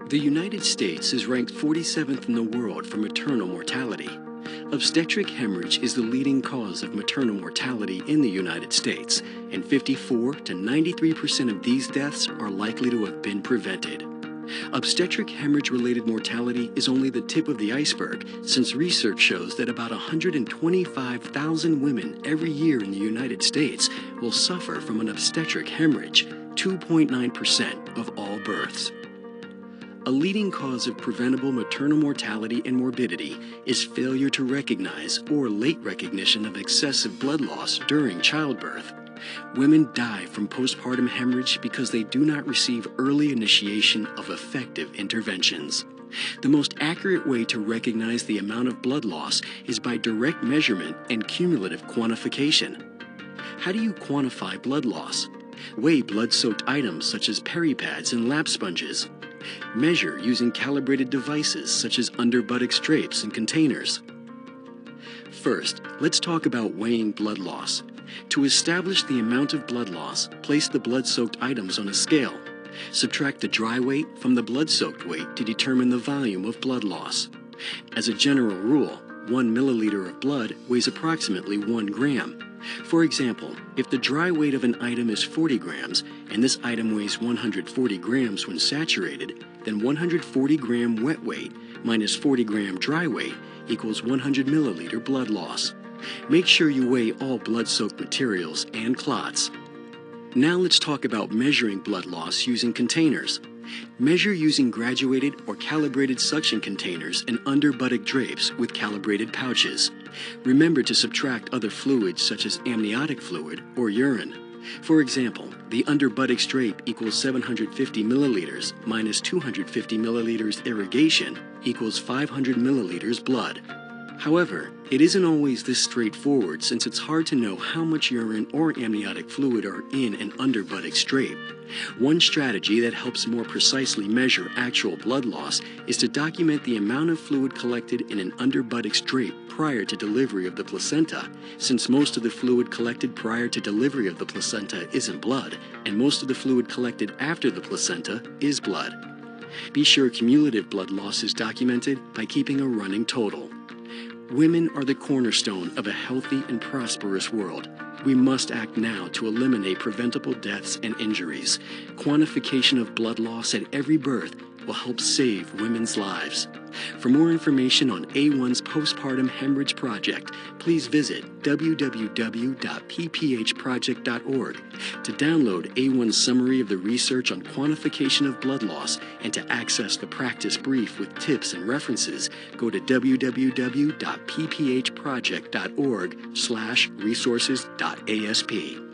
The United States is ranked 47th in the world for maternal mortality. Obstetric hemorrhage is the leading cause of maternal mortality in the United States, and 54 to 93% of these deaths are likely to have been prevented. Obstetric hemorrhage-related mortality is only the tip of the iceberg, since research shows that about 125,000 women every year in the United States will suffer from an obstetric hemorrhage, 2.9% of all births. A leading cause of preventable maternal mortality and morbidity is failure to recognize or late recognition of excessive blood loss during childbirth. Women die from postpartum hemorrhage because they do not receive early initiation of effective interventions. The most accurate way to recognize the amount of blood loss is by direct measurement and cumulative quantification. How do you quantify blood loss? Weigh blood-soaked items such as peri-pads and lap sponges. Measure using calibrated devices such as under-buttock drapes and containers. First, let's talk about weighing blood loss. To establish the amount of blood loss, place the blood-soaked items on a scale. Subtract the dry weight from the blood-soaked weight to determine the volume of blood loss. As a general rule, 1 milliliter of blood weighs approximately 1 gram. For example, if the dry weight of an item is 40 grams and this item weighs 140 grams when saturated, then 140 gram wet weight minus 40 gram dry weight equals 100 milliliter blood loss. Make sure you weigh all blood-soaked materials and clots. Now let's talk about measuring blood loss using containers. Measure using graduated or calibrated suction containers and under-buttock drapes with calibrated pouches. Remember to subtract other fluids such as amniotic fluid or urine. For example, the under-buttocks drape equals 750 milliliters minus 250 milliliters irrigation equals 500 milliliters blood. However, it isn't always this straightforward, since it's hard to know how much urine or amniotic fluid are in an under-buttocks drape. One strategy that helps more precisely measure actual blood loss is to document the amount of fluid collected in an under-buttocks drape prior to delivery of the placenta, since most of the fluid collected prior to delivery of the placenta isn't blood, and most of the fluid collected after the placenta is blood. Be sure cumulative blood loss is documented by keeping a running total. Women are the cornerstone of a healthy and prosperous world. We must act now to eliminate preventable deaths and injuries. Quantification of blood loss at every birth will help save women's lives. For more information on A1's Postpartum Hemorrhage Project, please visit www.pphproject.org. To download A1's summary of the research on quantification of blood loss and to access the practice brief with tips and references, go to www.pphproject.org/resources.asp.